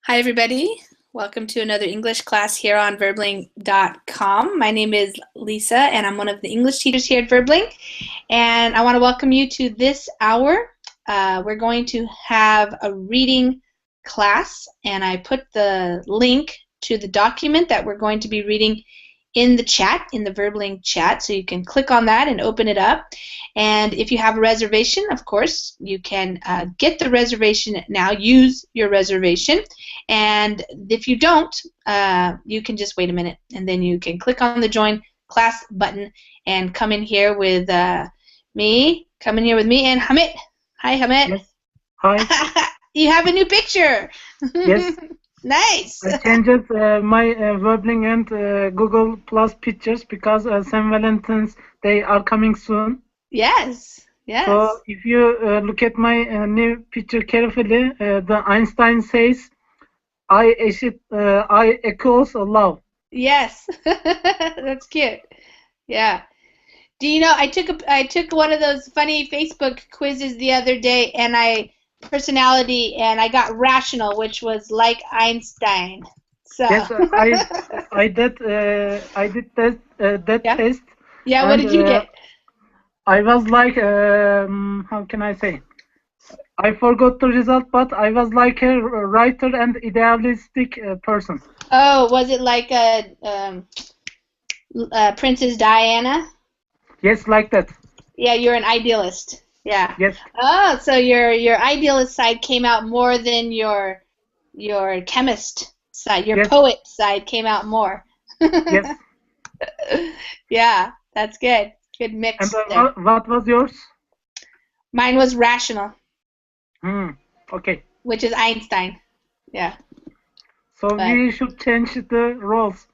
Hi, everybody. Welcome to another English class here on verbling.com. My name is Lisa, and I'm one of the English teachers here at Verbling. And I want to welcome you to this hour. We're going to have a reading class, and I put the link to the document that we're going to be reading in the chat, in the Verbling chat, so you can click on that and open it up. And if you have a reservation, of course, you can get the reservation now, use your reservation. And if you don't, you can just wait a minute, and then you can click on the Join Class button and come in here with me, and Hamid. Hi, Hamid. Yes. Hi. You have a new picture. Yes. Nice. I changed my Verbling and Google Plus pictures because St. Valentine's Day are coming soon. Yes. Yes. So if you look at my new picture carefully, the Einstein says, I equals love. Yes. That's cute. Yeah. Do you know I took one of those funny Facebook quizzes the other day, and I got rational, which was like Einstein. So Yes, I did that yeah. test. Yeah, what did you get? I was like how can I say? I forgot the result, but I was like a writer and idealistic person. Oh, was it like a Princess Diana? Yes, like that. Yeah, you're an idealist. Yeah. Yes. Oh, so your idealist side came out more than your chemist side. Your poet side came out more. Yes. Yeah, that's good. Good mix. And what was yours? Mine was rational. Okay. Which is Einstein. Yeah. So we should change the roles.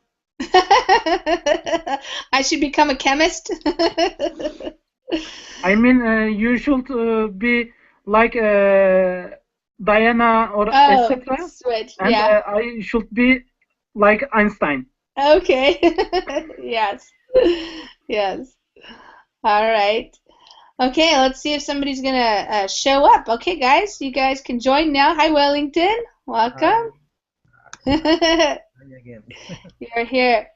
I should become a chemist. I mean, you should be like Diana or etc. Switch. And yeah. I should be like Einstein. Okay. Yes. Yes. All right. Okay, let's see if somebody's gonna show up. Okay, guys, you guys can join now. Hi, Wellington. Welcome. Hi again. You're here.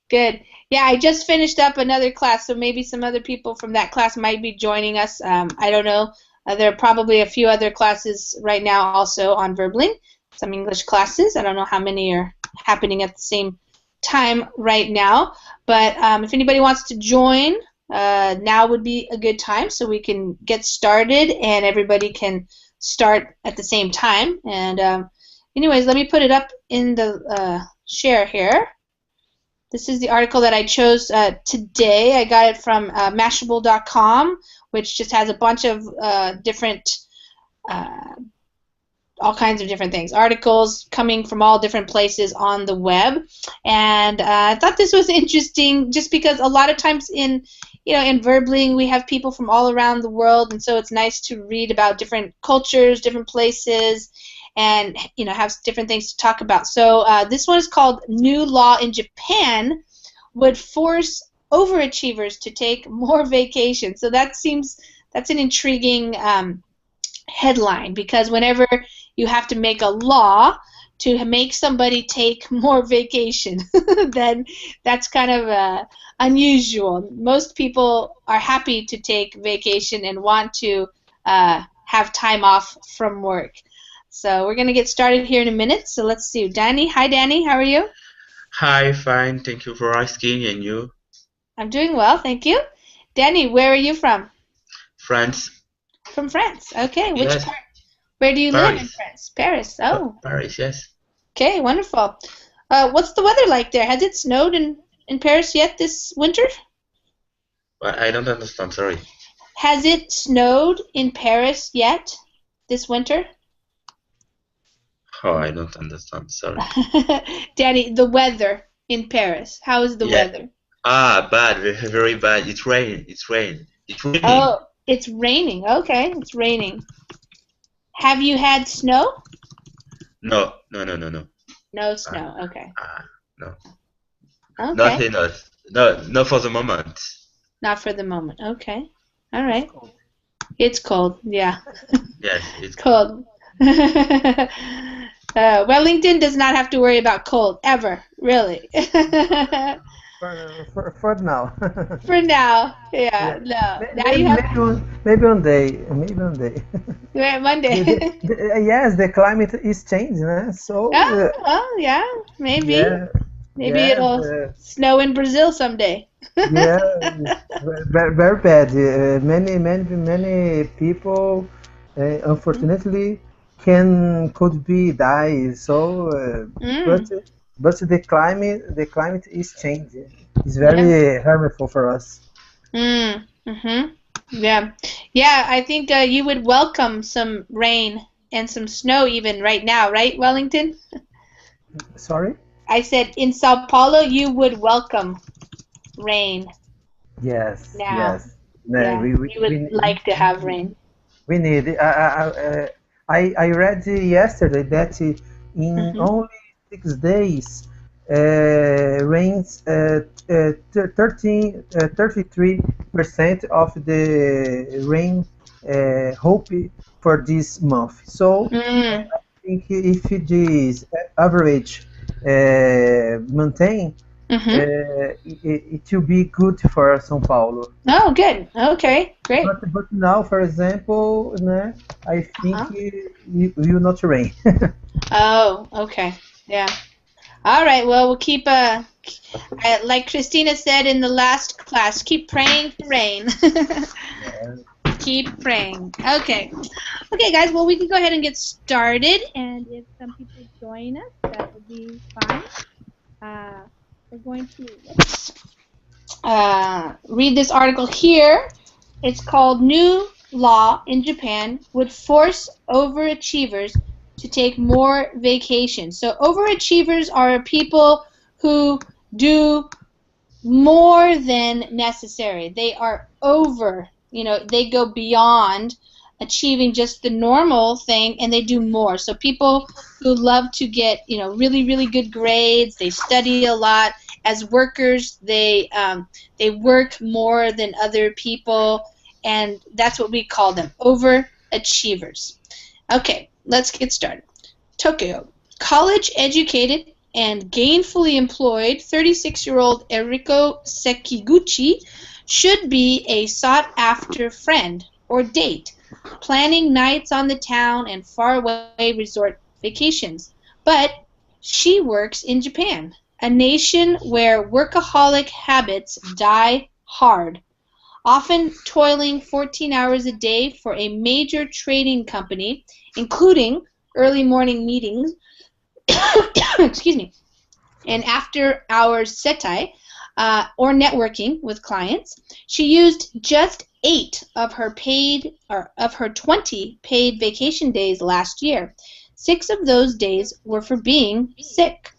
Good. Yeah, I just finished up another class, so maybe some other people from that class might be joining us. I don't know. There are probably a few other classes right now also on Verbling, some English classes. I don't know how many are happening at the same time right now. But if anybody wants to join, now would be a good time so we can get started and everybody can start at the same time. And anyways, let me put it up in the share here. This is the article that I chose today. I got it from Mashable.com, which just has a bunch of different, all kinds of different things, articles coming from all different places on the web. And I thought this was interesting just because a lot of times in Verbling we have people from all around the world, and so it's nice to read about different cultures, different places, and have different things to talk about. So this one is called New Law in Japan Would Force Overachievers to Take More Vacation. So that's an intriguing headline, because whenever you have to make a law to make somebody take more vacation, then that's kind of unusual. Most people are happy to take vacation and want to have time off from work. So we're going to get started here in a minute. So let's see. Danny. Hi, Danny. How are you? Hi, fine. Thank you for asking. And you? I'm doing well, thank you. Danny, where are you from? France. From France. Okay. Which Yes. part? Where do you Paris. live in France? Paris. Oh. Paris, yes. Okay, wonderful. What's the weather like there? Has it snowed in Paris yet this winter? Well, I don't understand, sorry. Has it snowed in Paris yet this winter? Oh, I don't understand, sorry. Danny, the weather in Paris. How is the weather? Bad, very bad. It's rain. It's raining. Oh, it's raining. Okay, it's raining. Have you had snow? No. No snow. Okay. No. Okay. Not enough. No, not for the moment. Not for the moment. Okay. All right. It's cold. Yeah. Yes, it's cold. Wellington does not have to worry about cold ever, really. For now. For now, yeah, Yeah. no. Now Maybe you have maybe one day. Maybe one day. Monday. Yes, the climate is changing, so Oh, well, yeah, maybe. yeah, Maybe yeah, it'll snow in Brazil someday. yeah, very, very bad. Many people, unfortunately, could be die. So, but Mm, the climate is changing. It's yeah. very harmful for us. Mm-hmm. Yeah. Yeah, I think you would welcome some rain and some snow even right now, right, Wellington? Sorry. I said in Sao Paulo you would welcome rain Yes, now. yes. No, Yeah, you would like to have rain. we need. I read yesterday that in Mm-hmm. only 6 days, rains 33% of the rain hope for this month. So Mm, think if this average maintain, mm-hmm. it will be good for São Paulo. Oh, good. Okay, great. But now, for example, né, I think Uh-huh. it will not rain. Oh, okay. Yeah. All right. Well, we'll keep like Christina said in the last class, keep praying for rain. Keep praying. Okay. Okay, guys. Well, we can go ahead and get started, and if some people join us, that would be fine. We're going to read this article here. It's called New Law in Japan Would Force Overachievers to Take More Vacation. So overachievers are people who do more than necessary. They are over, they go beyond achieving just the normal thing and they do more. So people who love to get, really, really good grades, they study a lot. As workers, they work more than other people, and that's what we call them, overachievers. Okay, let's get started. Tokyo. College educated and gainfully employed 36-year-old Eriko Sekiguchi should be a sought after friend or date, planning nights on the town and faraway resort vacations. But she works in Japan, a nation where workaholic habits die hard, often toiling 14 hours a day for a major trading company, including early morning meetings, excuse me, and after hours setai, or networking with clients. She used just 8 of her 20 paid vacation days last year. 6 of those days were for being sick.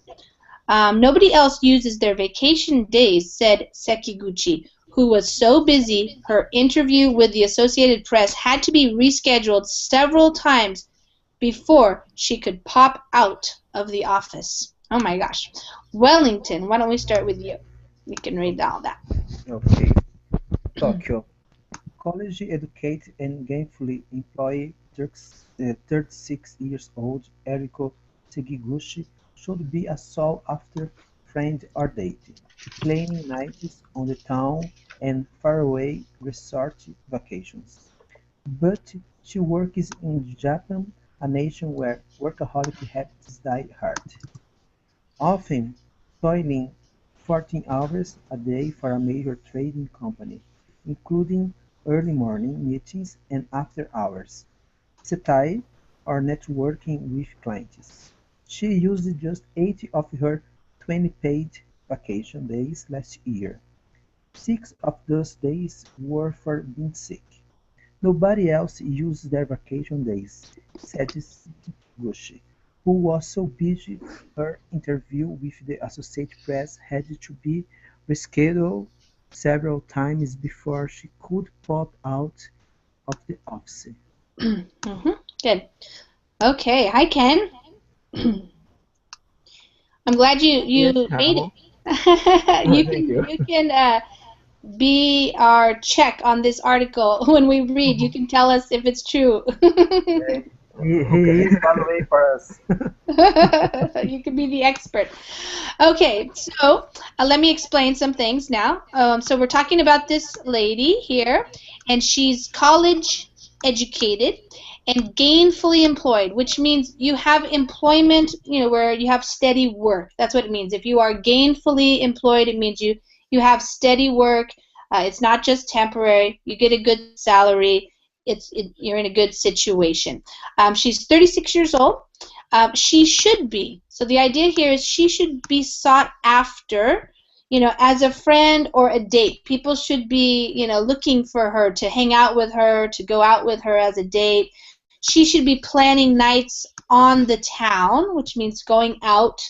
Nobody else uses their vacation days, said Sekiguchi, who was so busy her interview with the Associated Press had to be rescheduled several times before she could pop out of the office. Oh my gosh. Wellington, why don't we start with you? We can read all that. Okay. Tokyo. College educated and gainfully employed 36 years old Eriko Sekiguchi should be a sought-after friend or date, planning nights on the town and faraway resort vacations. But she works in Japan, a nation where workaholic habits die hard, often toiling 14 hours a day for a major trading company, including early morning meetings and after hours setai, or networking with clients. She used just 8 of her 20 paid vacation days last year. 6 of those days were for being sick. Nobody else used their vacation days, said Gushi, who was so busy her interview with the Associated Press had to be rescheduled several times before she could pop out of the office. Mm-hmm. Good. Okay. Hi, Ken. I'm glad you Yes, made hello. it. you Thank can you. you can be our check on this article when we read. You can tell us if it's true. He Okay. is evaluating for us. You can be the expert. Okay, so let me explain some things now. So we're talking about this lady here, and she's college educated and gainfully employed, which means you have employment, where you have steady work. That's what it means. If you are gainfully employed, it means you have steady work. It's not just temporary. You get a good salary. You're in a good situation. She's 36 years old. She should be. So the idea here is she should be sought after, as a friend or a date. People should be, looking for her, to hang out with her, to go out with her as a date. She should be planning nights on the town, which means going out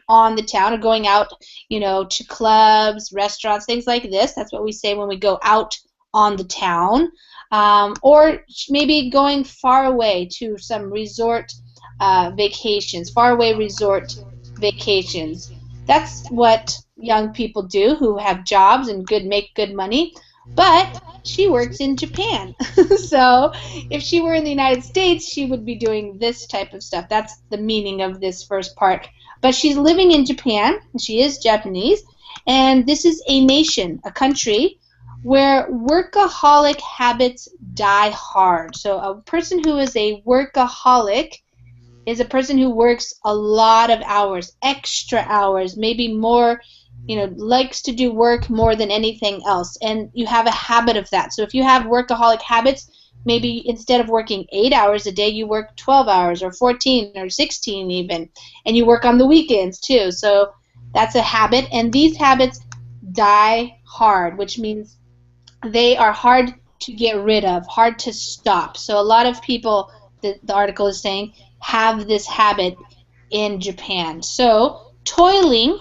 on the town, or going out, to clubs, restaurants, things like this. That's what we say when we go out on the town. Or maybe going far away to some resort vacations, faraway resort vacations. That's what young people do who have jobs and make good money. But she works in Japan. So if she were in the United States, she would be doing this type of stuff. That's the meaning of this first part. But she's living in Japan. She is Japanese. And this is a nation, a country, where workaholic habits die hard. So a person who is a workaholic is a person who works a lot of hours, extra hours, maybe more, likes to do work more than anything else. And you have a habit of that. So if you have workaholic habits, maybe instead of working 8 hours a day, you work 12 hours or 14 or 16 even. And you work on the weekends too. So that's a habit. And these habits die hard, which means they are hard to get rid of, hard to stop. So a lot of people, the article is saying, have this habit in Japan. So toiling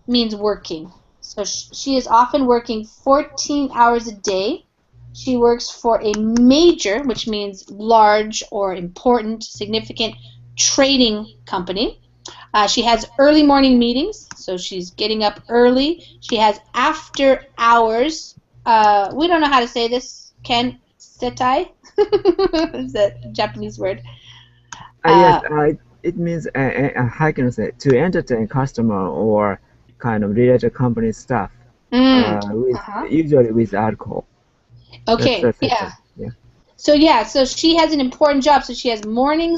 means working. So she is often working 14 hours a day. She works for a major, which means large or important, significant trading company. She has early morning meetings, so she's getting up early. She has after hours. We don't know how to say this. Ken setai? Is that a Japanese word? Yes, it means how can I say, to entertain customer or kind of related company staff usually with alcohol. Okay, yeah. So she has an important job. So she has morning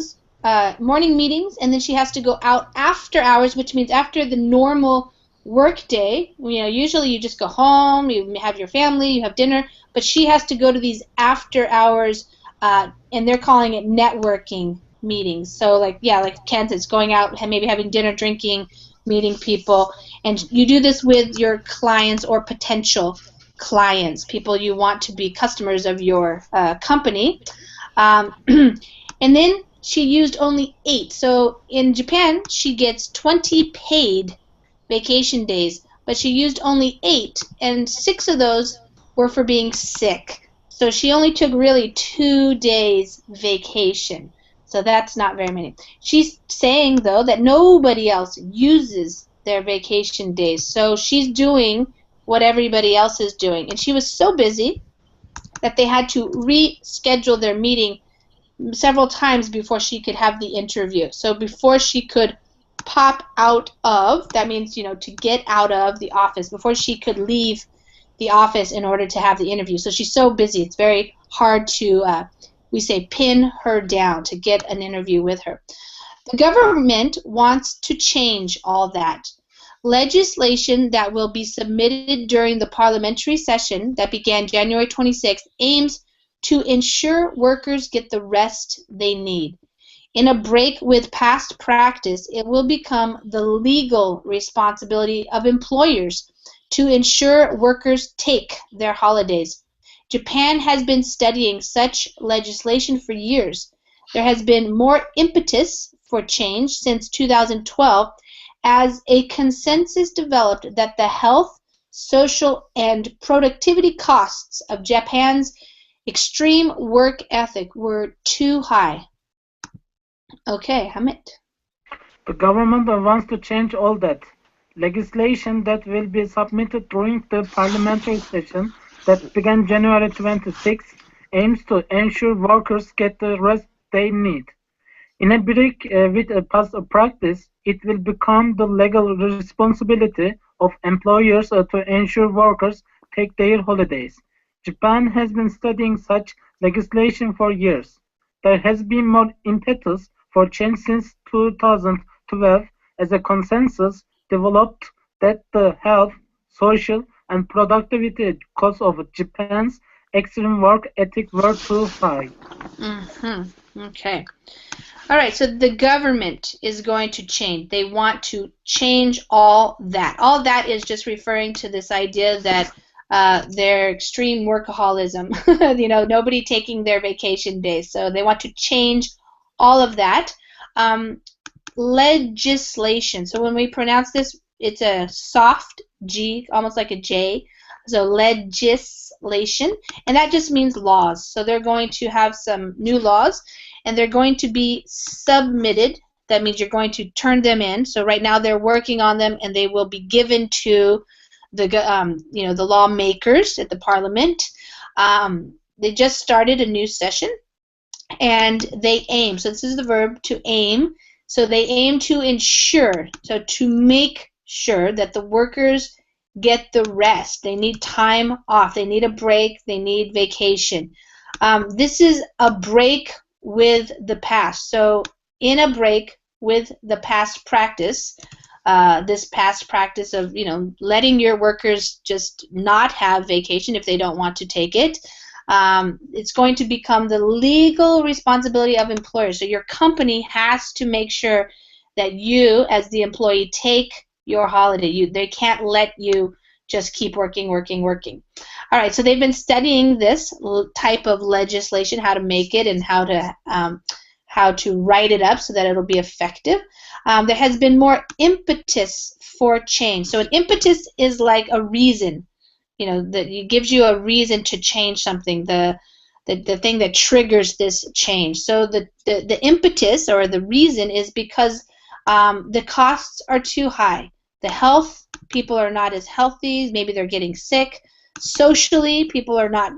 meetings, and then she has to go out after hours, which means after the normal work day. Usually you just go home, you have your family, you have dinner, but she has to go to these after hours, and they're calling it networking meetings. So like Ken says, going out and maybe having dinner, drinking, meeting people, and you do this with your clients or potential clients, people you want to be customers of your company. And then she used only 8. So in Japan, she gets 20 paid vacation days, but she used only 8, and 6 of those were for being sick. So she only took really 2 days vacation. So that's not very many. She's saying, though, that nobody else uses their vacation days. So she's doing what everybody else is doing. And she was so busy that they had to reschedule their meeting several times before she could have the interview. So before she could pop out of, that means, to get out of the office, before she could leave the office in order to have the interview. So she's so busy, it's very hard to, we say, pin her down to get an interview with her. The government wants to change all that. Legislation that will be submitted during the parliamentary session that began January 26th aims to ensure workers get the rest they need. In a break with past practice, it will become the legal responsibility of employers to ensure workers take their holidays. Japan has been studying such legislation for years. There has been more impetus for change since 2012 as a consensus developed that the health, social, and productivity costs of Japan's extreme work ethic were too high. Okay, Hamid. The government wants to change all that. Legislation that will be submitted during the parliamentary session that began January 26 aims to ensure workers get the rest they need. In a break with a past practice, it will become the legal responsibility of employers to ensure workers take their holidays. Japan has been studying such legislation for years. There has been more impetus for change since 2012 as a consensus developed that the health, social, and productivity costs of Japan's extreme work ethic were too high. Okay. All right, so the government is going to change. They want to change all that. All that is just referring to this idea that their extreme workaholism, nobody taking their vacation days. So they want to change all of that. Legislation. So when we pronounce this, it's a soft G, almost like a J. So legislation, and that just means laws. So they're going to have some new laws, and they're going to be submitted. That means you're going to turn them in. So right now they're working on them, and they will be given to the the lawmakers at the parliament. They just started a new session, and they aim. So this is the verb to aim. So they aim to ensure, so to make sure that the workers get the rest. They need time off. They need a break. They need vacation. This is a break with the past. So in a break with the past practice, this past practice of letting your workers just not have vacation if they don't want to take it, it's going to become the legal responsibility of employers. So your company has to make sure that you, as the employee, take your holiday. They can't let you just keep working. All right, so they've been studying this type of legislation, how to make it and how to write it up so that it'll be effective. There has been more impetus for change. So an impetus is like a reason, that it gives you a reason to change something, the thing that triggers this change. So the impetus or the reason is because the costs are too high. The health, people are not as healthy, maybe they're getting sick. Socially, people are not,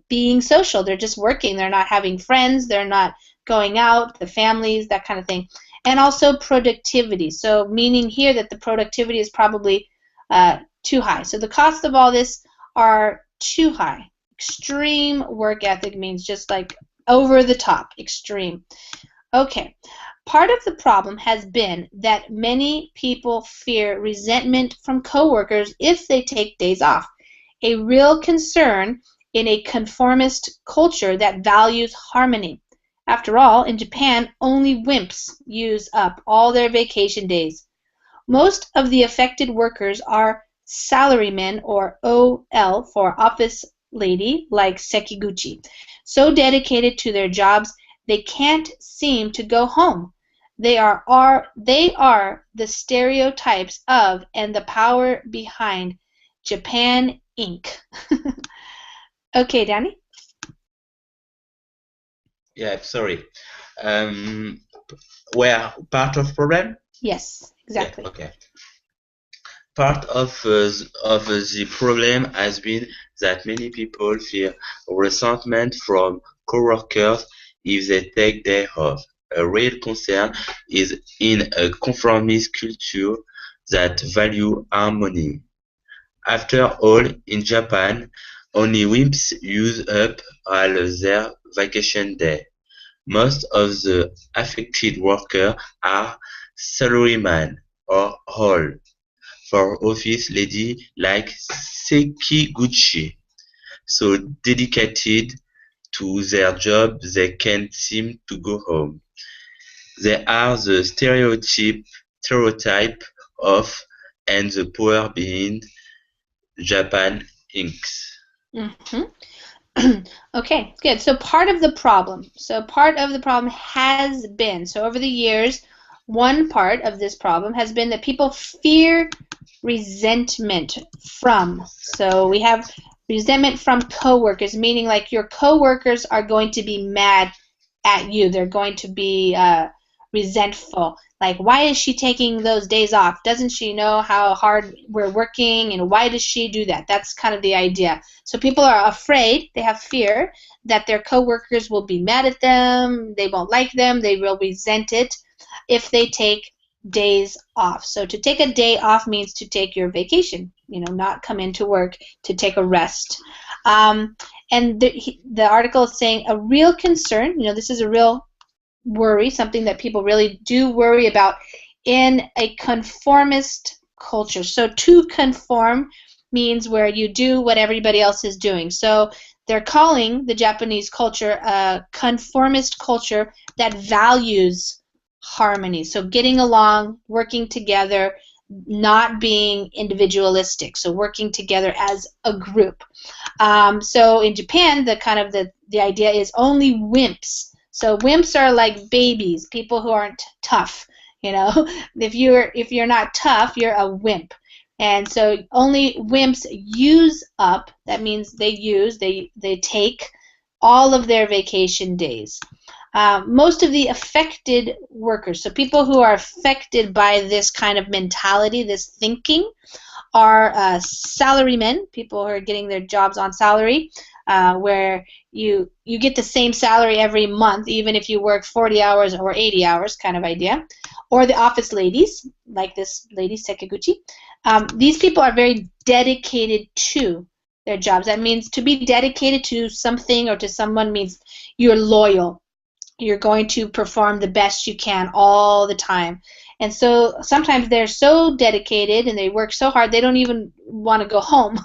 being social. They're just working. They're not having friends. They're not going out, the families, that kind of thing. And also productivity. So meaning here that the productivity is probably too high. So the costs of all this are too high. Extreme work ethic means just like over the top, extreme. Okay. Part of the problem has been that many people fear resentment from coworkers if they take days off, a real concern in a conformist culture that values harmony. After all, in Japan, only wimps use up all their vacation days. Most of the affected workers are salarymen, or OL for office lady, like Sekiguchi, so dedicated to their jobs they can't seem to go home. They are the stereotypes of and the power behind Japan Inc. Okay, Danny? Yeah, sorry. Where part of problem? Yes, exactly. Yeah, okay. Part of the problem has been that many people fear resentment from coworkers if they take day off. A real concern is in a conformist culture that value harmony. After all, in Japan, only wimps use up all their vacation day. Most of the affected workers are salarymen or all for office lady like Sekiguchi, so dedicated to their job they can't seem to go home. They are the stereotype of and the power behind Japan Inc. Okay, good. So part of the problem has been, so over the years, one part of this problem has been that people fear resentment from. So we have resentment from coworkers, meaning like your coworkers are going to be mad at you. They're going to be resentful. Like, why is she taking those days off? Doesn't she know how hard we're working, and why does she do that? That's kind of the idea. So people are afraid, they have fear that their coworkers will be mad at them, they won't like them, they will resent it if they take days off. So to take a day off means to take your vacation, not come into work, to take a rest. And the article is saying a real concern, this is a real worry, something that people really do worry about in a conformist culture. So to conform means where you do what everybody else is doing. So they're calling the Japanese culture a conformist culture that values harmony. So getting along, working together, not being individualistic. So working together as a group. So in Japan, the idea is only wimps. So wimps are like babies, people who aren't tough. If you're not tough, you're a wimp. And so only wimps use up. That means they take all of their vacation days. Most of the affected workers, so people who are affected by this kind of mentality, this thinking, are salarymen, people who are getting their jobs on salary, where you get the same salary every month, even if you work 40 hours or 80 hours, kind of idea. Or the office ladies, like this lady, Sekiguchi. These people are very dedicated to their jobs. That means to be dedicated to something or to someone means you're loyal. You're going to perform the best you can all the time. And so sometimes they're so dedicated and they work so hard they don't even want to go home.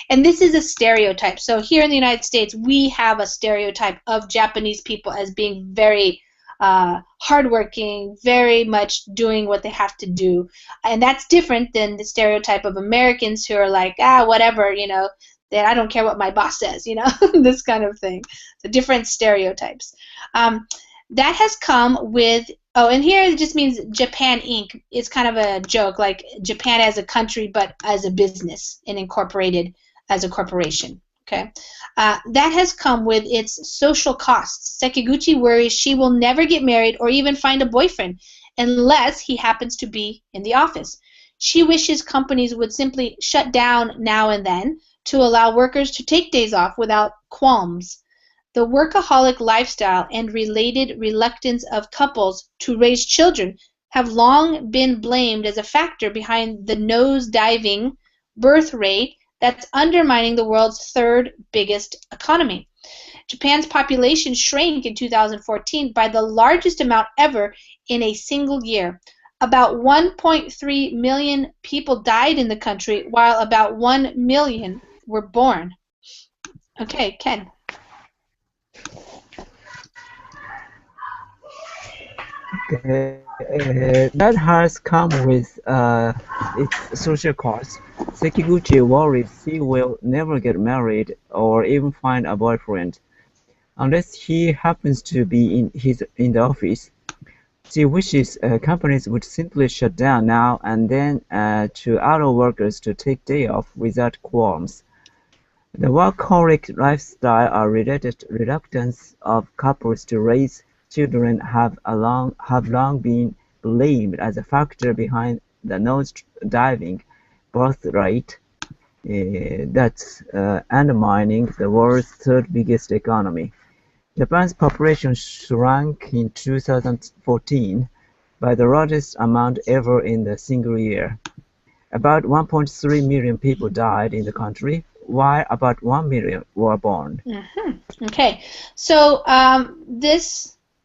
And this is a stereotype. So here in the United States, we have a stereotype of Japanese people as being very hardworking, very much doing what they have to do. And that's different than the stereotype of Americans who are like, whatever, that I don't care what my boss says, this kind of thing. So different stereotypes. That has come with, and here it just means Japan Inc. It's kind of a joke, like Japan as a country but as a business and incorporated as a corporation. Okay, that has come with its social costs. Sekiguchi worries she will never get married or even find a boyfriend unless he happens to be in the office. She wishes companies would simply shut down now and then to allow workers to take days off without qualms. The workaholic lifestyle and related reluctance of couples to raise children have long been blamed as a factor behind the nose-diving birth rate that's undermining the world's third biggest economy. Japan's population shrank in 2014 by the largest amount ever in a single year. About 1.3 million people died in the country, while about 1 million were born. Okay, Ken. That has come with its social costs. Sekiguchi worries she will never get married or even find a boyfriend unless he happens to be in the office. She wishes companies would simply shut down now and then to allow workers to take day off without qualms. The workaholic lifestyle or related reluctance of couples to raise children have long been blamed as a factor behind the nose-diving birth rate that's undermining the world's third biggest economy. Japan's population shrank in 2014 by the largest amount ever in a single year. About 1.3 million people died in the country, while about 1 million were born. Mm-hmm. Okay, so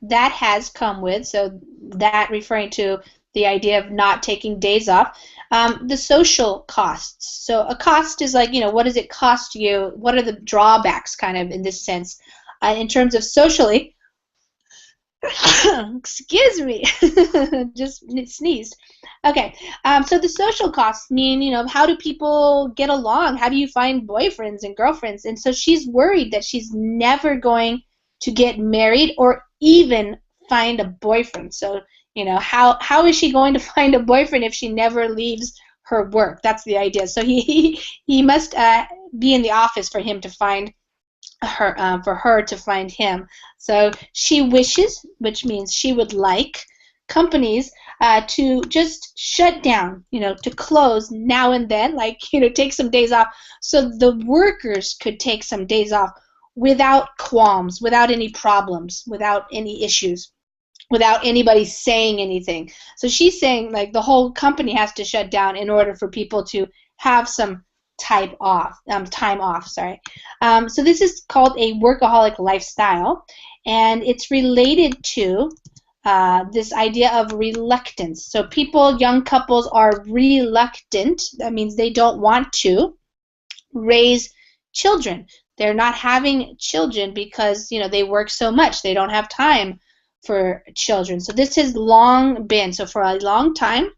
that has come with, so that referring to the idea of not taking days off, the social costs. So a cost is like, what does it cost you? What are the drawbacks, kind of, in this sense? In terms of socially, excuse me, just sneezed. Okay, so the social costs mean, how do people get along? How do you find boyfriends and girlfriends? And so she's worried that she's never going to get married or even find a boyfriend. So, how is she going to find a boyfriend if she never leaves her work? That's the idea. So he must be in the office for him to find her, for her to find him. So she wishes, which means she would like companies to just shut down, to close now and then, like, take some days off so the workers could take some days off without qualms, without any problems, without any issues, without anybody saying anything. So she's saying, like, the whole company has to shut down in order for people to have some time off. So this is called a workaholic lifestyle, and it's related to this idea of reluctance. So people, young couples, are reluctant. That means they don't want to raise children. They're not having children because they work so much. They don't have time for children. So this has long been, so for a long time,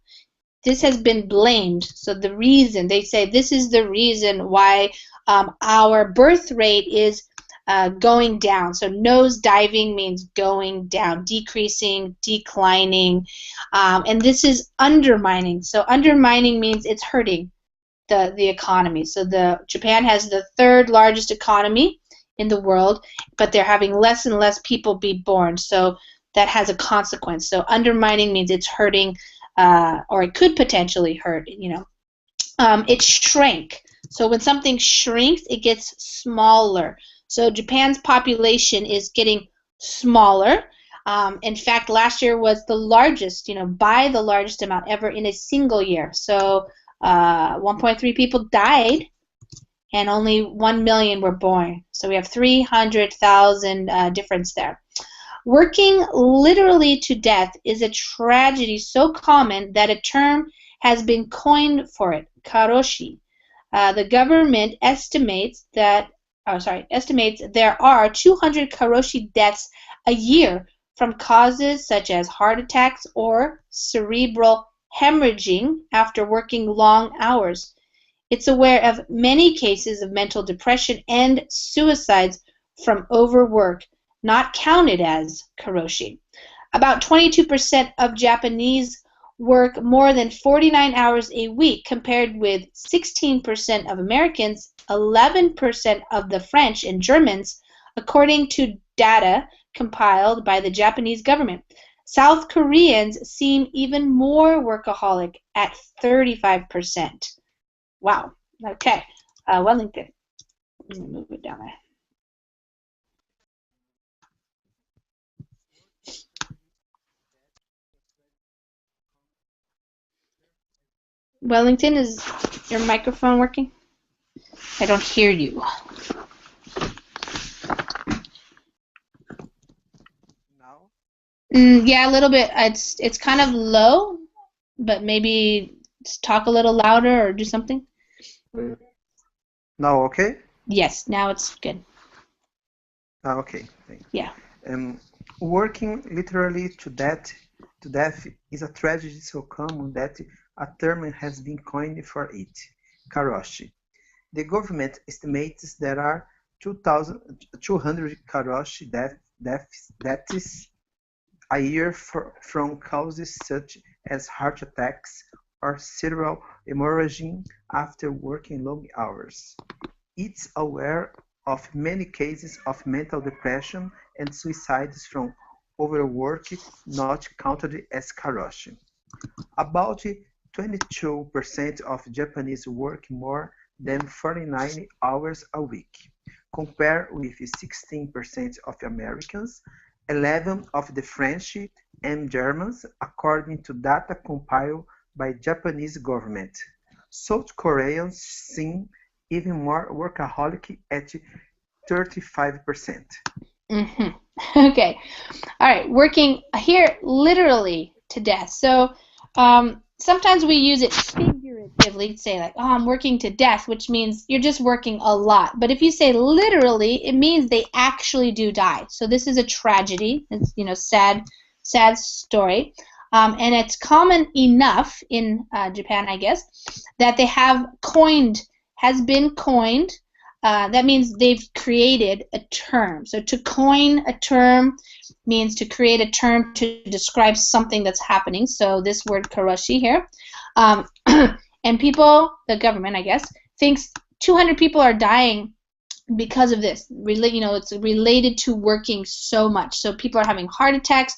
this has been blamed. So the reason, they say this is the reason why our birth rate is going down. So nose diving means going down, decreasing, declining, and this is undermining. So undermining means it's hurting the economy. So Japan has the third largest economy in the world, but they're having less and less people be born. So that has a consequence. So undermining means it's hurting, or it could potentially hurt. It shrank. So when something shrinks, it gets smaller. So Japan's population is getting smaller. In fact, last year was the largest, by the largest amount ever in a single year. So 1.3 people died, and only 1 million were born. So we have 300,000 difference there. Working literally to death is a tragedy so common that a term has been coined for it, karoshi. The government estimates there are 200 karoshi deaths a year from causes such as heart attacks or cerebral hemorrhaging after working long hours. It's aware of many cases of mental depression and suicides from overwork, not counted as karoshi. About 22% of Japanese work more than 49 hours a week, compared with 16% of Americans, 11% of the French and Germans, according to data compiled by the Japanese government. South Koreans seem even more workaholic at 35%. Wow. Okay. Wellington. Let me move it down there. Wellington, is your microphone working? I don't hear you. Now? Yeah, a little bit. It's kind of low, but maybe talk a little louder or do something. Now, okay? Yes, now it's good. Okay, thanks. Yeah. Working literally to death is a tragedy so common that a term has been coined for it, karoshi. The government estimates there are 200 karoshi deaths a year from causes such as heart attacks or cerebral hemorrhaging after working long hours. It's aware of many cases of mental depression and suicides from overwork, not counted as karoshi. About 22% of Japanese work more than 49 hours a week, compared with 16% of Americans, 11% of the French and Germans, according to data compiled by Japanese government. South Koreans seem even more workaholic at 35%. Okay. All right. Working here literally to death. So sometimes we use it figuratively to say, like, oh, I'm working to death, which means you're just working a lot. But if you say literally, it means they actually do die. So this is a tragedy. It's, sad story. And it's common enough in Japan, I guess, that they has been coined. That means they've created a term. So to coin a term means to create a term to describe something that's happening. So this word karoshi here. And people, the government, I guess, thinks 200 people are dying because of this. It's related to working so much. So people are having heart attacks,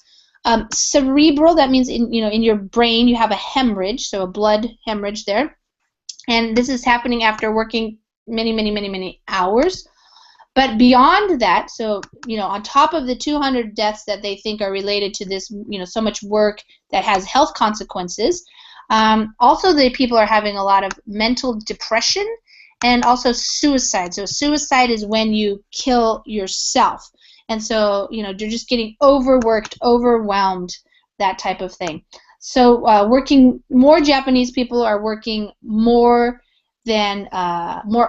Cerebral, that means in your brain you have a hemorrhage, so a blood hemorrhage there. And this is happening after working many hours. But beyond that, so, on top of the 200 deaths that they think are related to this, so much work that has health consequences, also the people are having a lot of mental depression and also suicide. So suicide is when you kill yourself. And so, they're just getting overworked, overwhelmed, that type of thing. So more Japanese people are working more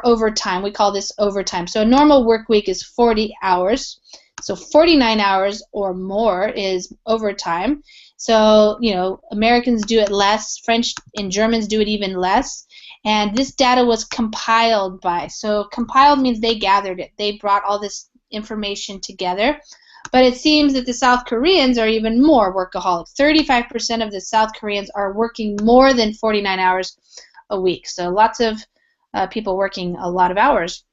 overtime. We call this overtime. So a normal work week is 40 hours. So 49 hours or more is overtime. So, Americans do it less. French and Germans do it even less. And this data was compiled by. So compiled means they gathered it. They brought all this information together. But it seems that the South Koreans are even more workaholic. 35% of the South Koreans are working more than 49 hours a week. So lots of people working a lot of hours.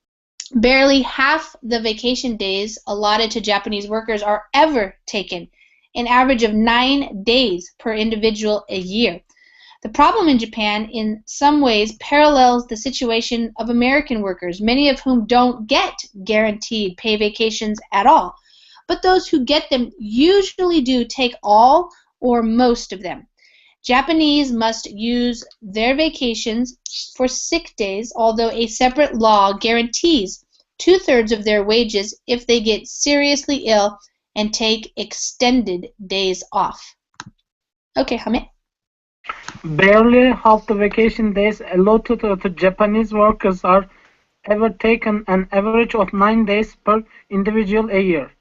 Barely half the vacation days allotted to Japanese workers are ever taken, an average of 9 days per individual a year. The problem in Japan in some ways parallels the situation of American workers, many of whom don't get guaranteed paid vacations at all. But those who get them usually do take all or most of them. Japanese must use their vacations for sick days, although a separate law guarantees 2/3 of their wages if they get seriously ill and take extended days off. Okay, Hamid. Barely half the vacation days allotted to Japanese workers are ever taken, an average of 9 days per individual a year.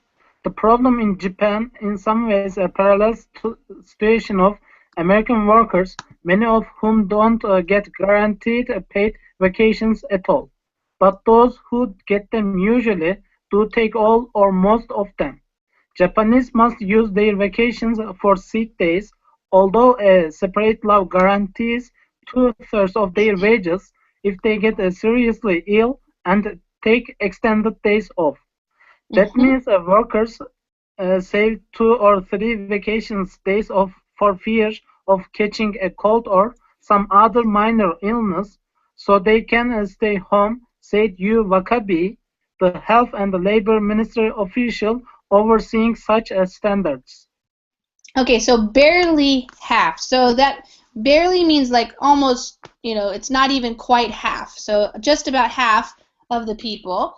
The problem in Japan in some ways parallels to the situation of American workers, many of whom don't get guaranteed paid vacations at all. But those who get them usually do take all or most of them. Japanese must use their vacations for sick days, although a separate law guarantees 2/3 of their wages if they get seriously ill and take extended days off. That means workers save 2 or 3 vacation days off for fear of catching a cold or some other minor illness, so they can stay home, said Yu Wakabe, the Health and Labor Ministry official overseeing such standards. Okay, so barely half. So that barely means like almost, it's not even quite half. So just about half of the people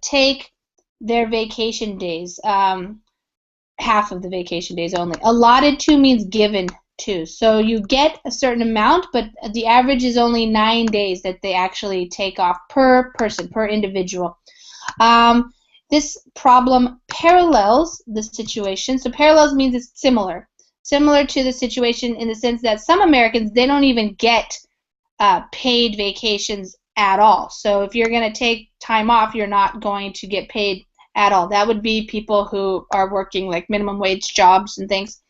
take their vacation days, half of the vacation days only. Allotted to means given to. So you get a certain amount, but the average is only 9 days that they actually take off per person, per individual. This problem parallels the situation. So parallels means it's similar to the situation in the sense that some Americans, they don't even get paid vacations at all. So if you're going to take time off, you're not going to get paid at all. That would be people who are working like minimum wage jobs and things.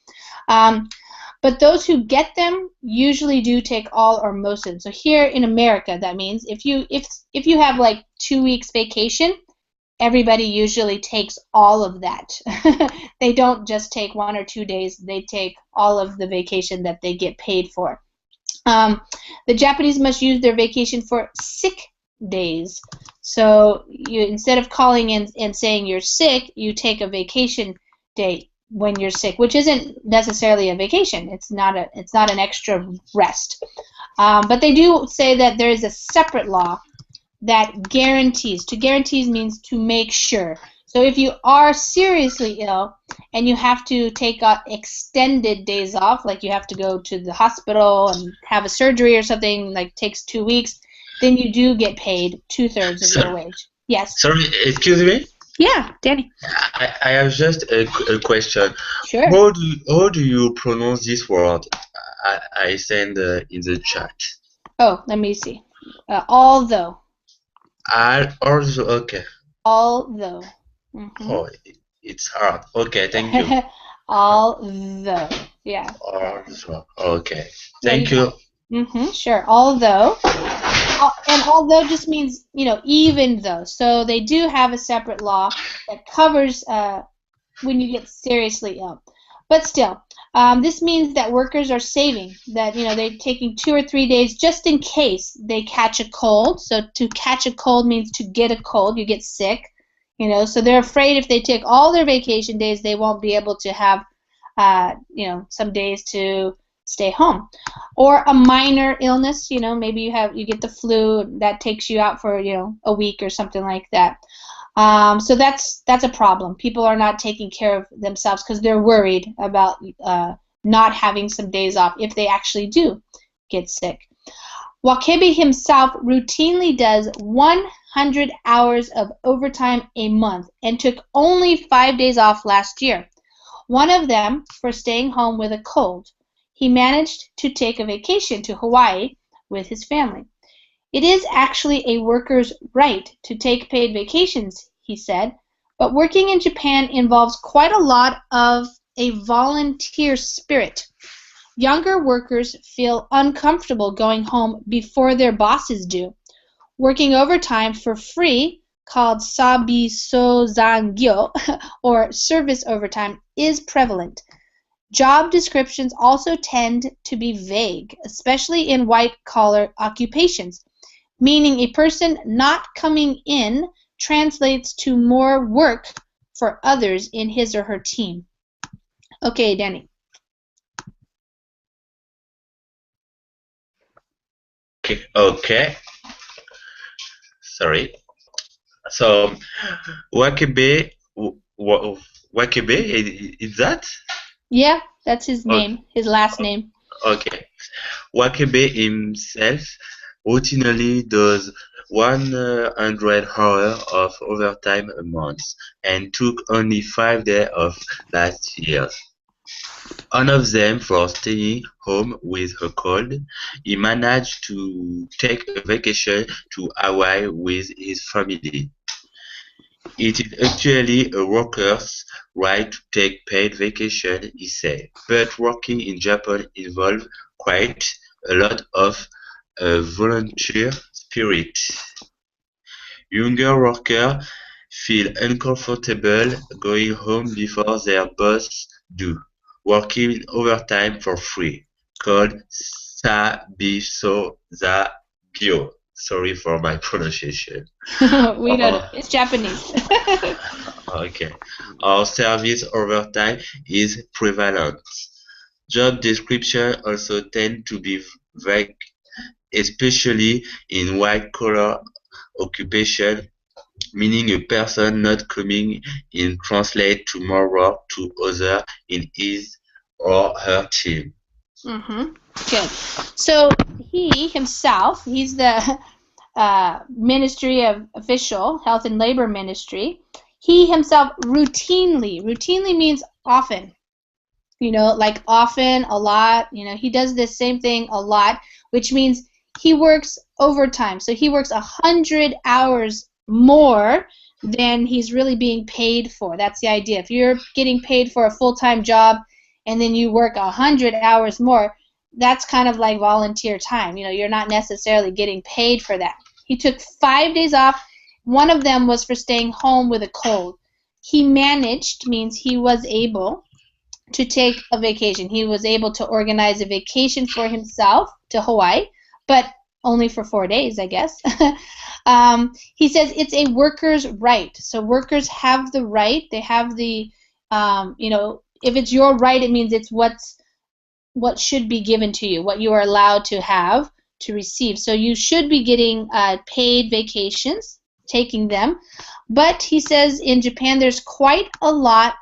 But those who get them usually do take all or most of them. So here in America, that means if you have like 2 weeks vacation, everybody usually takes all of that. They don't just take 1 or 2 days. They take all of the vacation that they get paid for. The Japanese must use their vacation for sick days. So instead of calling in and saying you're sick, you take a vacation day when you're sick, which isn't necessarily a vacation. It's not an extra rest. But they do say that there is a separate law that guarantees. To guarantees means to make sure. So if you are seriously ill and you have to take extended days off, like you have to go to the hospital and have a surgery or something, like takes 2 weeks, then you do get paid 2/3 of your wage. Yes. Sorry, excuse me? Yeah, Danny. I have just a question. Sure. How do you pronounce this word? I send in the chat. Oh, let me see. Although. Also, okay. Although. Mm-hmm. Oh, it's hard. Okay, thank you. Although. Yeah. Also, okay. Thank you. Sure. Although. And although just means, even though. So they do have a separate law that covers when you get seriously ill. But still, this means that workers are saving, that they're taking 2 or 3 days just in case they catch a cold. So to catch a cold means to get a cold, you get sick, so they're afraid if they take all their vacation days, they won't be able to have, some days to stay home. Or a minor illness, maybe you get the flu, that takes you out for, a week or something like that. So that's a problem. People are not taking care of themselves because they're worried about not having some days off if they actually do get sick. Wakebe himself routinely does 100 hours of overtime a month and took only 5 days off last year. One of them for staying home with a cold. He managed to take a vacation to Hawaii with his family. It is actually a worker's right to take paid vacations, he said, but working in Japan involves quite a lot of a volunteer spirit. Younger workers feel uncomfortable going home before their bosses do. Working overtime for free, called sabisozangyo, or service overtime, is prevalent. Job descriptions also tend to be vague, especially in white-collar occupations, meaning a person not coming in translates to more work for others in his or her team. Okay, Danny. Okay. Sorry. So, Wakebe, Wakebe, is that? Yeah, that's his name, his last name. Okay. Wakebe himself routinely does 100 hours of overtime a month and took only 5 days off last year. One of them for staying home with a cold. He managed to take a vacation to Hawaii with his family. It is actually a worker's right to take paid vacation, he said, but working in Japan involves quite a lot of volunteer spirit. Younger workers feel uncomfortable going home before their boss do, working overtime for free, called sabisozagyo. Sorry for my pronunciation. We know it's Japanese. Okay. Our service overtime is prevalent. Job descriptions also tend to be vague, especially in white-collar occupation, meaning a person not coming in translates to more work to others in his or her team. Good. So he himself, he's the Ministry of Official, Health and Labor Ministry. He himself routinely means often, like often, a lot, he does this same thing a lot, which means he works overtime. So he works 100 hours more than he's really being paid for. That's the idea. If you're getting paid for a full-time job and then you work 100 hours more, that's kind of like volunteer time. You're not necessarily getting paid for that. He took 5 days off. One of them was for staying home with a cold. He managed means he was able to take a vacation. He was able to organize a vacation for himself to Hawaii, but only for 4 days, I guess. He says it's a worker's right. So workers have the right. They have the, if it's your right, it means it's what should be given to you, what you are allowed to have, to receive. So you should be getting paid vacations, taking them. But he says in Japan there's quite a lot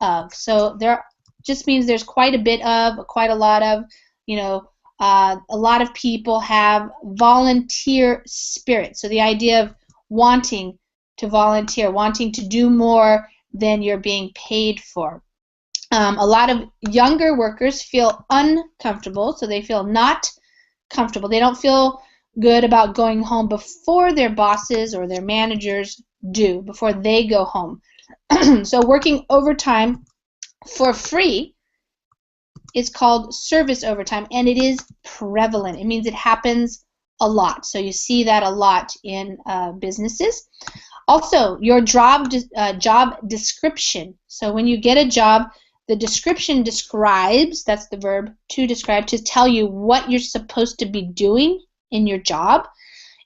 of. So there just means there's quite a bit of, quite a lot of, a lot of people have volunteer spirit. So the idea of wanting to volunteer, wanting to do more than you're being paid for. A lot of younger workers feel uncomfortable, so they feel not comfortable. They don't feel good about going home before their bosses or their managers do, before they go home. So working overtime for free is called service overtime, and it is prevalent. It means it happens a lot. So you see that a lot in businesses. Also, your job description. So when you get a job, The description describes, that's the verb, to describe, to tell you what you're supposed to be doing in your job.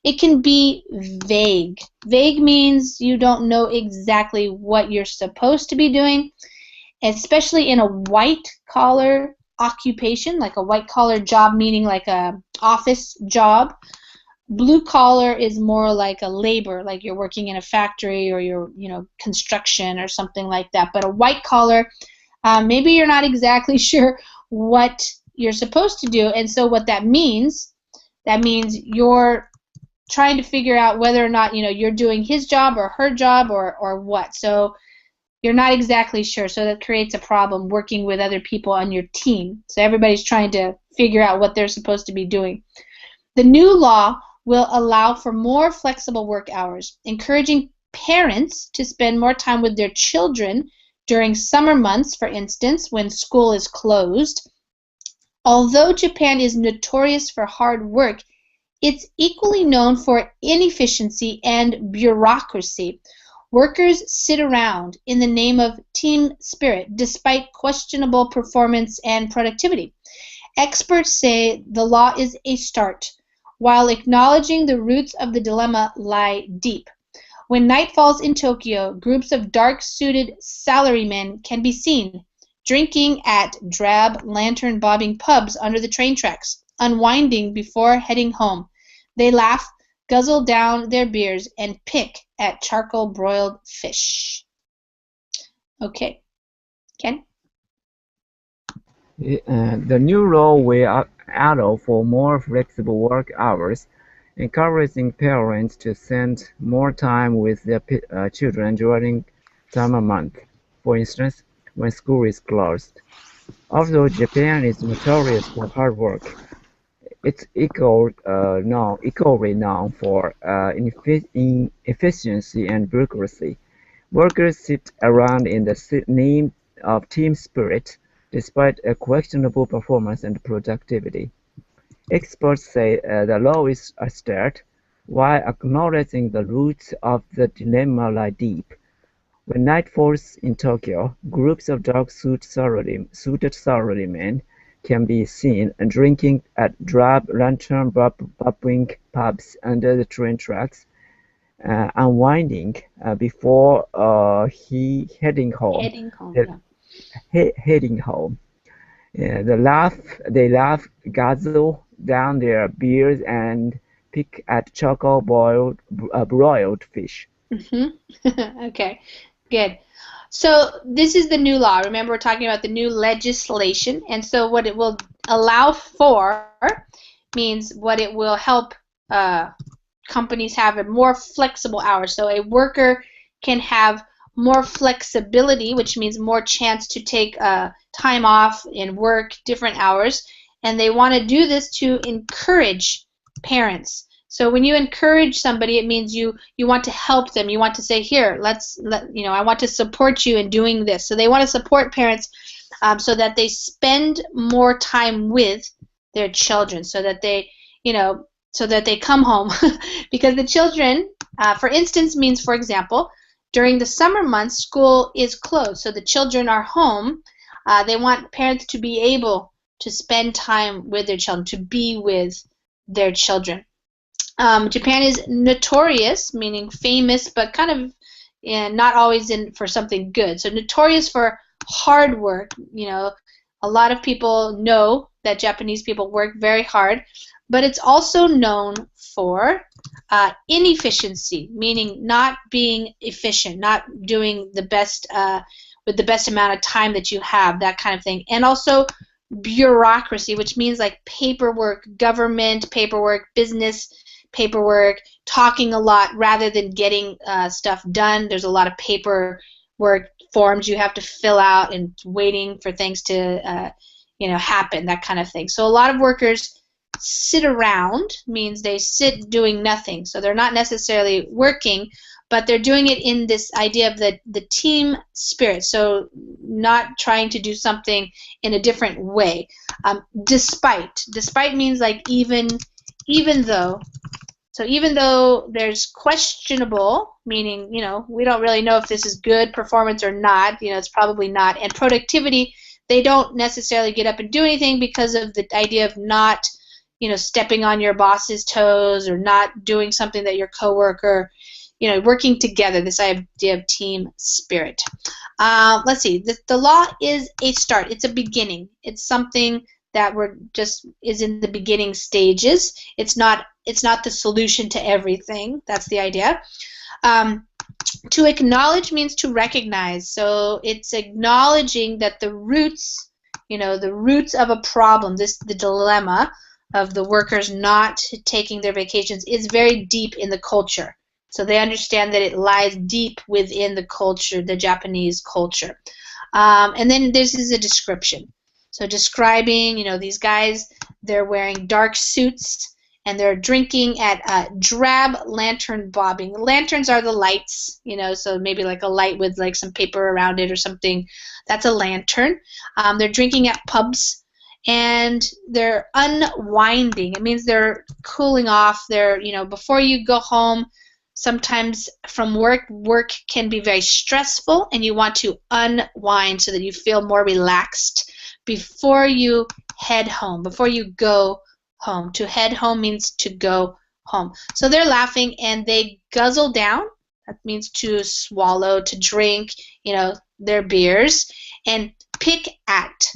It can be vague. Vague means you don't know exactly what you're supposed to be doing, especially in a white-collar occupation, like a white-collar job, meaning like a office job. Blue collar is more like a labor, like you're working in a factory or you're, construction or something like that. But a white collar, maybe you're not exactly sure what you're supposed to do, and so what that means you're trying to figure out whether or not you're doing his job or her job or what. So you're not exactly sure, so that creates a problem working with other people on your team. So everybody's trying to figure out what they're supposed to be doing. The new law will allow for more flexible work hours, encouraging parents to spend more time with their children during summer months, for instance, when school is closed. Although Japan is notorious for hard work, it's equally known for inefficiency and bureaucracy. Workers sit around in the name of team spirit, despite questionable performance and productivity. Experts say the law is a start, while acknowledging the roots of the dilemma lie deep. When night falls in Tokyo, groups of dark-suited salarymen can be seen drinking at drab, lantern-bobbing pubs under the train tracks, unwinding before heading home. They laugh, guzzle down their beers, and pick at charcoal-broiled fish. Okay. Ken? The new law will allow for more flexible work hours, encouraging parents to spend more time with their children during summer months, for instance, when school is closed. Although Japan is notorious for hard work, it's equally known for inefficiency and bureaucracy. Workers sit around in the name of team spirit, despite a questionable performance and productivity. Experts say the law is a start, while acknowledging the roots of the dilemma lie deep. When night falls in Tokyo, groups of dark-suited salarymen can be seen drinking at drab lantern-bobbing pubs under the train tracks, unwinding before heading home. Heading home, The- Heading home. They laugh, guzzle down their beers, and pick at broiled fish. Okay, good. So this is the new law. Remember, we're talking about the new legislation, and so what it will allow for means what it will help companies have a more flexible hours. So a worker can have more flexibility, which means more chance to take time off and work different hours, and they want to do this to encourage parents. So when you encourage somebody, it means you want to help them. You want to say, here, I want to support you in doing this. So they want to support parents so that they spend more time with their children, so that they come home. Because the children, for instance, means, for example, during the summer months, school is closed, so the children are home. They want parents to be able to spend time with their children, to be with their children. Japan is notorious, meaning famous, but kind of not always for something good. So notorious for hard work. A lot of people know that Japanese people work very hard, but it's also known for inefficiency, meaning not being efficient, not doing the best with the best amount of time that you have, that kind of thing. And also bureaucracy, which means like paperwork, government paperwork, business paperwork, talking a lot rather than getting stuff done. There's a lot of paperwork, forms you have to fill out, and waiting for things to happen, that kind of thing. So a lot of workers sit around, means they sit doing nothing. So they're not necessarily working, but they're doing it in this idea of the team spirit. So not trying to do something in a different way. Despite means like even though, So even though there's questionable, meaning, we don't really know if this is good performance or not, it's probably not, and productivity, they don't necessarily get up and do anything because of the idea of not, stepping on your boss's toes or not doing something that your coworker, working together, this idea of team spirit. Let's see, the law is a start. It's a beginning. It's something that is in the beginning stages. It's not the solution to everything. That's the idea. To acknowledge means to recognize. So it's acknowledging that the roots of a problem, the dilemma of the workers not taking their vacations, is very deep in the culture. So they understand that it lies deep within the culture, the Japanese culture. And then this is a description. So describing, these guys, they're wearing dark suits and they're drinking at drab lantern bobbing. Lanterns are the lights, so maybe like a light with like some paper around it or something. That's a lantern. They're drinking at pubs and they're unwinding. It means they're cooling off. They're, before you go home, sometimes from work can be very stressful and you want to unwind so that you feel more relaxed before you head home, before you go home. To head home means to go home. So they're laughing and they guzzle down. That means to swallow, to drink, their beers, and pick at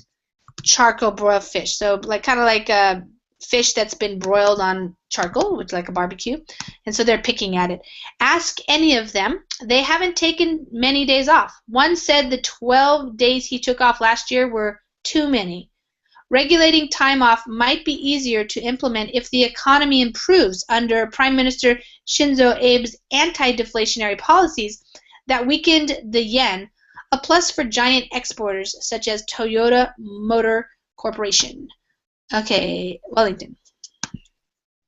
charcoal broiled fish. So kind of like a fish that's been broiled on charcoal, which is like a barbecue, and so they're picking at it. Ask any of them. They haven't taken many days off. One said the 12 days he took off last year were too many. Regulating time off might be easier to implement if the economy improves under Prime Minister Shinzo Abe's anti-deflationary policies that weakened the yen, a plus for giant exporters such as Toyota Motor Corporation. Okay, Wellington.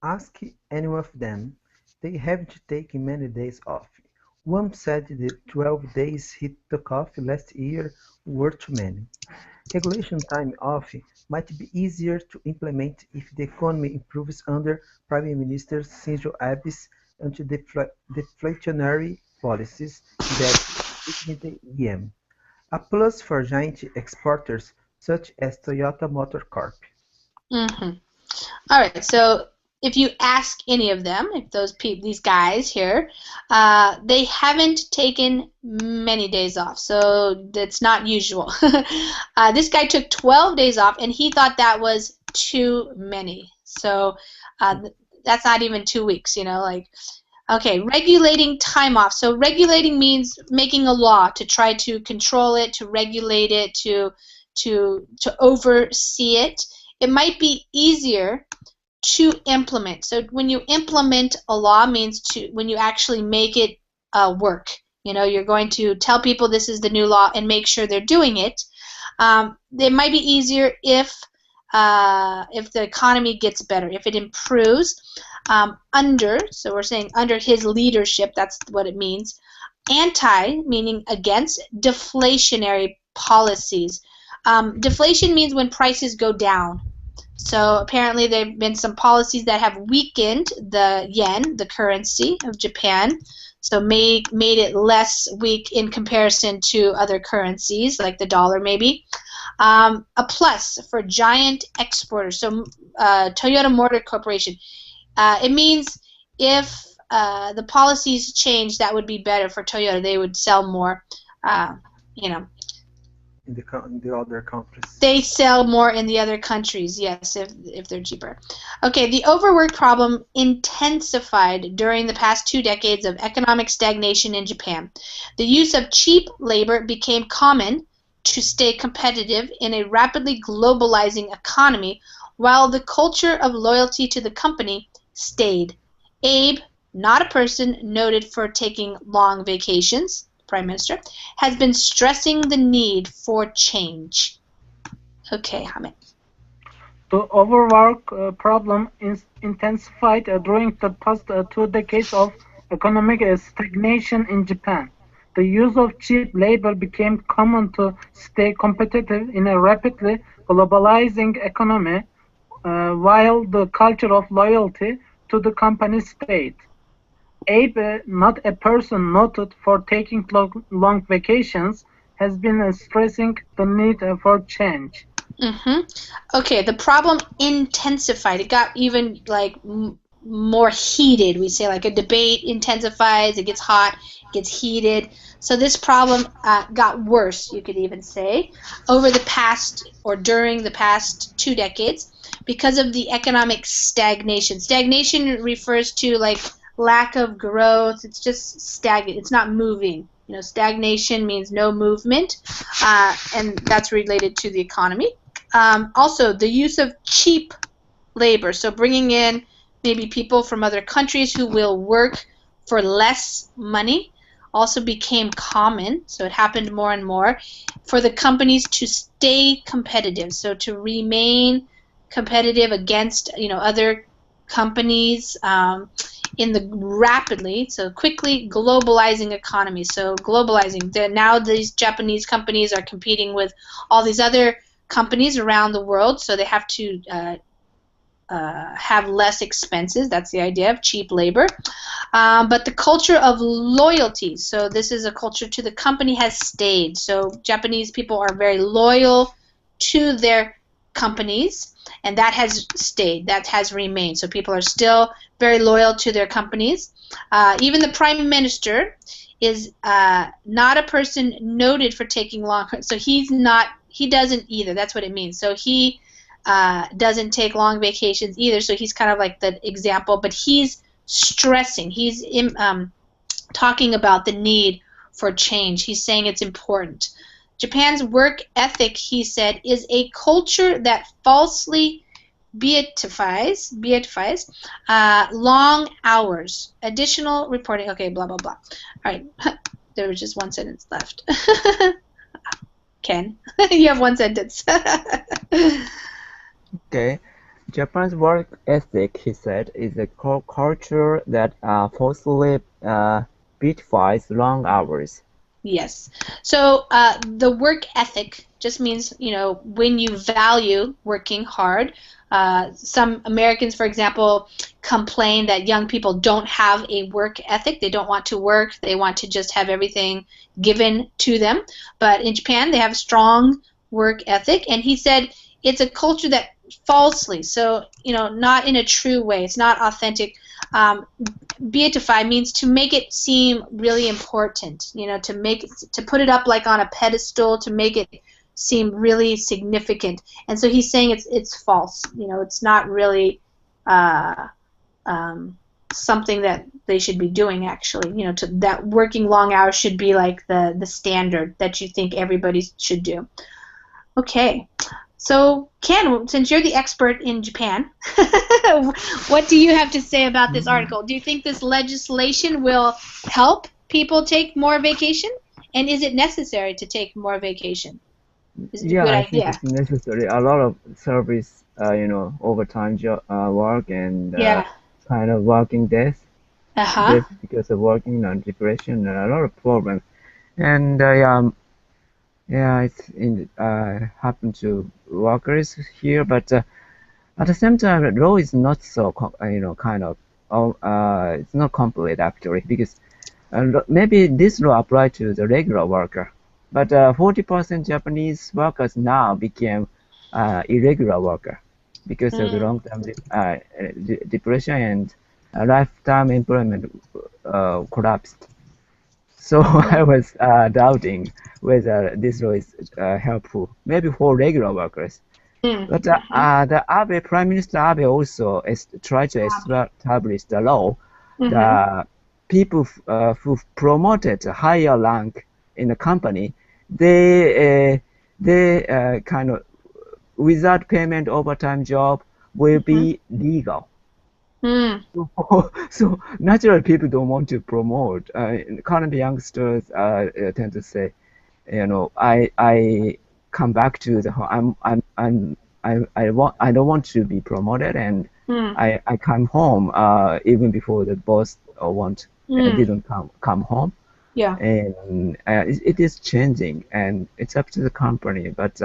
Ask any of them. They haven't taken many days off. One said the 12 days he took off last year were too many. Regulation time off might be easier to implement if the economy improves under Prime Minister Shinzo Abe's anti-deflationary policies that weakened the yen, a plus for giant exporters such as Toyota Motor Corp. Mm-hmm. All right, so if you ask any of them, if these guys here, they haven't taken many days off, so that's not usual. This guy took 12 days off, and he thought that was too many. So that's not even 2 weeks, Okay, regulating time off. So regulating means making a law to try to control it, to regulate it, to oversee it. It might be easier to implement. So when you implement a law means when you actually make it work. You're going to tell people this is the new law and make sure they're doing it. It might be easier if the economy gets better, if it improves. So we're saying under his leadership, that's what it means. Anti, meaning against, deflationary policies. Deflation means when prices go down. So apparently there have been some policies that have weakened the yen, the currency of Japan, so made it less weak in comparison to other currencies, like the dollar maybe. A plus for giant exporters, so Toyota Motor Corporation. It means if the policies change, that would be better for Toyota. They would sell more, In the other countries. They sell more in the other countries, yes, if they're cheaper. Okay, the overwork problem intensified during the past 2 decades of economic stagnation in Japan. The use of cheap labor became common to stay competitive in a rapidly globalizing economy, while the culture of loyalty to the company stayed. Abe, not a person noted for taking long vacations, Prime Minister, has been stressing the need for change. Okay, Hamid. The overwork problem is intensified during the past 2 decades of economic stagnation in Japan. The use of cheap labor became common to stay competitive in a rapidly globalizing economy, while the culture of loyalty to the company state. Abe, not a person noted for taking long vacations, has been stressing the need for change. Okay, the problem intensified. It got even like more heated. We say like a debate intensifies, it gets hot, gets heated. So this problem got worse, you could even say, over the past or during the past 2 decades because of the economic stagnation. Stagnation refers to like lack of growth. It's just stagnant. It's not moving. You know, stagnation means no movement, and that's related to the economy. Also, the use of cheap labor, so bringing in maybe people from other countries who will work for less money, also became common. So it happened more and more for the companies to stay competitive, so to remain competitive against other companies in the rapidly, so quickly globalizing economy. So globalizing. Now these Japanese companies are competing with all these other companies around the world, so they have to have less expenses. That's the idea of cheap labor. But the culture of loyalty, so this is a culture to the company, has stayed. So Japanese people are very loyal to their companies, and that has stayed, that has remained. So people are still very loyal to their companies. Even the prime minister is not a person noted for taking long. So he doesn't either. That's what it means. So he doesn't take long vacations either. So he's kind of like the example, but he's stressing. He's talking about the need for change. He's saying it's important. Japan's work ethic, he said, is a culture that falsely beatifies long hours, additional reporting. Okay, blah, blah, blah. All right, there was just one sentence left. Ken, you have one sentence. Okay. Japan's work ethic, he said, is a culture that falsely beatifies long hours. Yes. So the work ethic just means, when you value working hard. Some Americans, for example, complain that young people don't have a work ethic. They don't want to work. They want to just have everything given to them. But in Japan, they have a strong work ethic. And he said it's a culture that falsely, so, not in a true way. It's not authentic. Beatify means to make it seem really important, to put it up like on a pedestal, to make it seem really significant. And so he's saying it's false. It's not really something that they should be doing, actually. That working long hours should be like the standard that you think everybody should do. Okay. So, Ken, since you're the expert in Japan, what do you have to say about this article? Do you think this legislation will help people take more vacation? And is it necessary to take more vacation? Is it a good I idea? think it's necessary. A lot of service, overtime work and kind of working days. Death because of working on depression and a lot of problems. And it's happened to workers here, but at the same time, the law is not so it's not complete actually, because maybe this law applies to the regular worker, but 40% Japanese workers now became irregular worker because of the long-term depression and lifetime employment collapsed. So I was doubting whether this law is helpful, maybe for regular workers. But the Prime Minister Abe also tried to establish the law that people who promoted a higher rank in the company, they kind of without payment overtime job will be legal. So naturally, people don't want to promote. Current youngsters tend to say, I come back to the home. I don't want to be promoted, and I come home even before the boss didn't come home. Yeah. And it is changing, and it's up to the company. But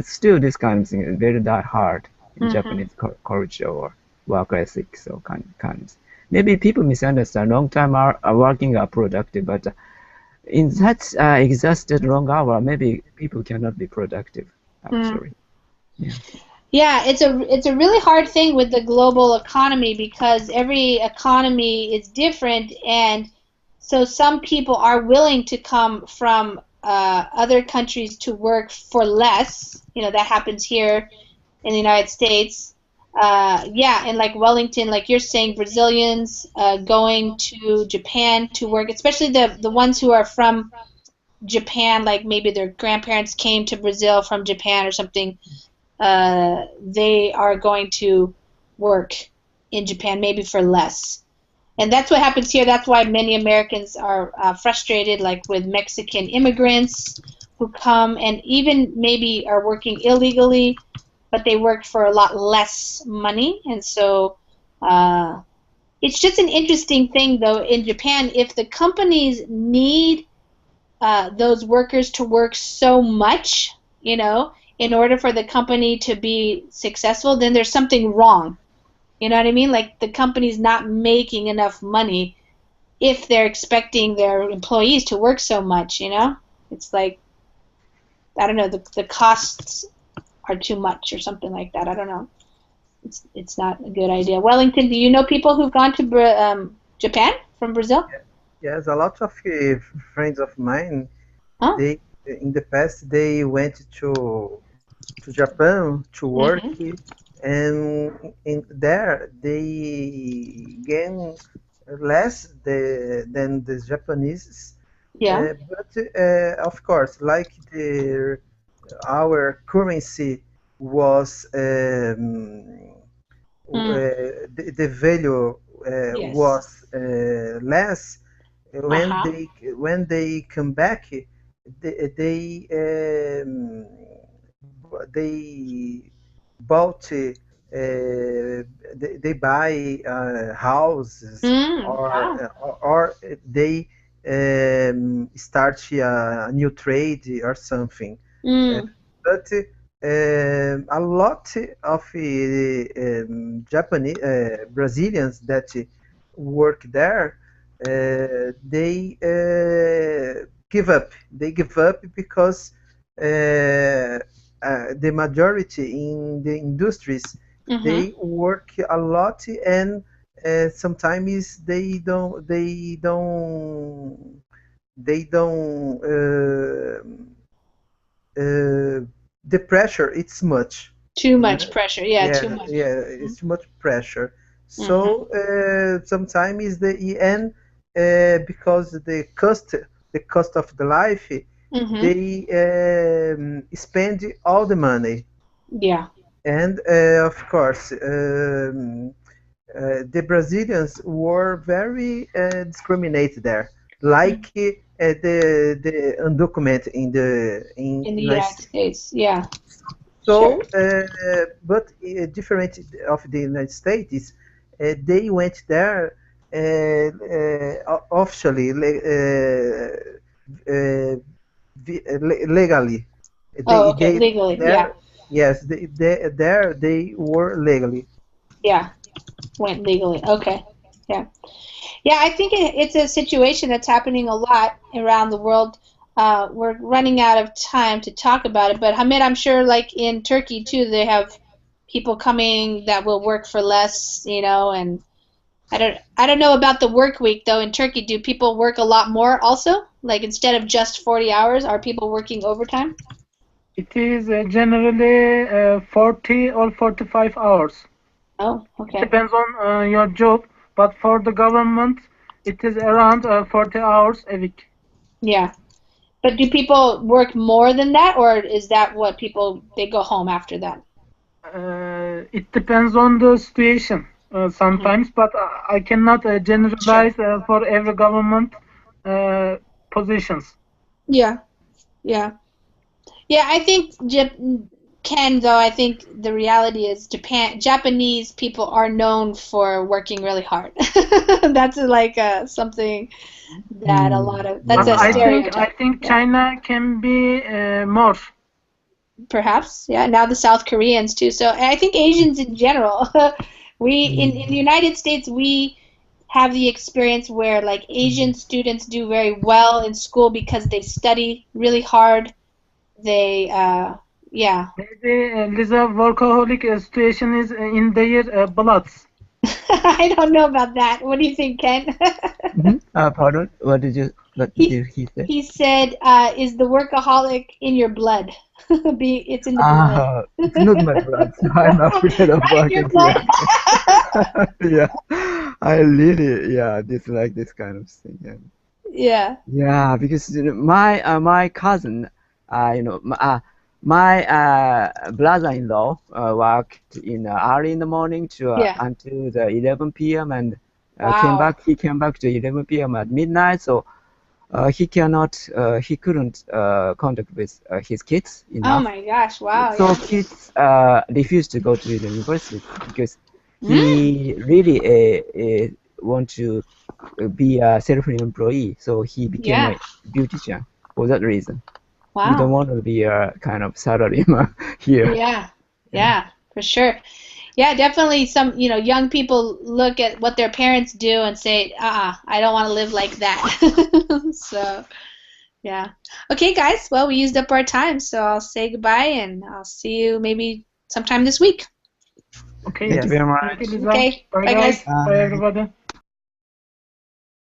still this kind of thing is very hard in Japanese culture. work ethics or kinds. Maybe people misunderstand long time are working are productive, but in that exhausted long hour, maybe people cannot be productive. Mm. Actually, yeah. Yeah, it's a really hard thing with the global economy because every economy is different, and so some people are willing to come from other countries to work for less. That happens here in the United States. Yeah, and like Wellington, like you're saying, Brazilians going to Japan to work, especially the ones who are from Japan, like maybe their grandparents came to Brazil from Japan or something. They are going to work in Japan maybe for less. And that's what happens here. That's why many Americans are frustrated, like with Mexican immigrants who come and even maybe are working illegally, but they work for a lot less money. And so it's just an interesting thing, though, in Japan. If the companies need those workers to work so much, in order for the company to be successful, then there's something wrong. You know what I mean? Like the company's not making enough money if they're expecting their employees to work so much. It's like, I don't know, the costs are too much or something like that. I don't know. It's not a good idea. Wellington, do you know people who've gone to Japan from Brazil? Yes, a lot of friends of mine, Oh. they in the past they went to Japan to work, Mm-hmm. and in there they gain less than the Japanese. Yeah. But of course, like our currency was Mm. the value Yes. was less when Uh-huh. they come back. They bought they buy houses, Mm. Wow. or they start a new trade or something. Uh, Mm. but a lot of Japanese Brazilians that work there, they give up. They give up because the majority in the industries, Mm-hmm. they work a lot, and sometimes they don't uh, the pressure it's much. Too You much know? pressure. Yeah, too Yeah, much. yeah, it's too much pressure. Mm-hmm. So sometimes the end, because the cost of the life, Mm-hmm. they spend all the money. Yeah. And of course, the Brazilians were very discriminated there, like the undocumented in In the United United States. States. Yeah. Sure. So, but different of the United States, they went there officially, legally. Oh, They okay. they Legally. Yeah. there, yes, there they were legally. Yeah. Went legally. Okay. Yeah. Yeah, I think it's a situation that's happening a lot around the world. We're running out of time to talk about it, but Hamid, I'm sure, like in Turkey too, they have people coming that will work for less, and I don't know about the work week though. In Turkey, do people work a lot more also? Like instead of just 40 hours, are people working overtime? It is generally 40 or 45 hours. Oh, It okay. depends on your job, but for the government, it is around 40 hours a week. Yeah. But do people work more than that, or is that what people they go home after that? It depends on the situation Hmm. sometimes, but I cannot Sure. generalize for every government uh, positions. Yeah. Yeah. Yeah, I think Ken, though, I think the reality is Japanese people are known for working really hard. That's like something that that's But a I Yeah. think I stereotype. think Yeah, China can be more. perhaps. Yeah, now the South Koreans too. So I think Asians in general, In the United States, we have the experience where like Asian students do very well in school because they study really hard. They yeah. Maybe Lisa workaholic situation is in their bloods. I don't know about that. What do you think, Ken? Pardon? What did he say? He said, "Is the workaholic in your blood? It's in the blood." It's not my blood, so I'm afraid of Not in your working blood. here. Yeah, I really, dislike this kind of thing. Yeah. Yeah, because my cousin, my brother-in-law worked in early in the morning to Yeah. until the 11 p.m. and Wow. He came back to 11 p.m. at midnight, so he couldn't contact with his kids Oh enough. my gosh. Wow. So Yeah. kids refused to go to the university because Mm, he really want to be a self-employed, so he became yeah. a beautician for that reason. He don't Wow. want to be a kind of salaryman here. Yeah. Yeah. Yeah. For sure. Yeah, definitely some, young people look at what their parents do and say, I don't want to live like that. So, yeah. Okay, guys. Well, we used up our time, so I'll say goodbye and I'll see you maybe sometime this week. Okay. Thank you very Thank you, much. Lisa. Okay. Bye, Bye, guys. guys. Bye, everybody.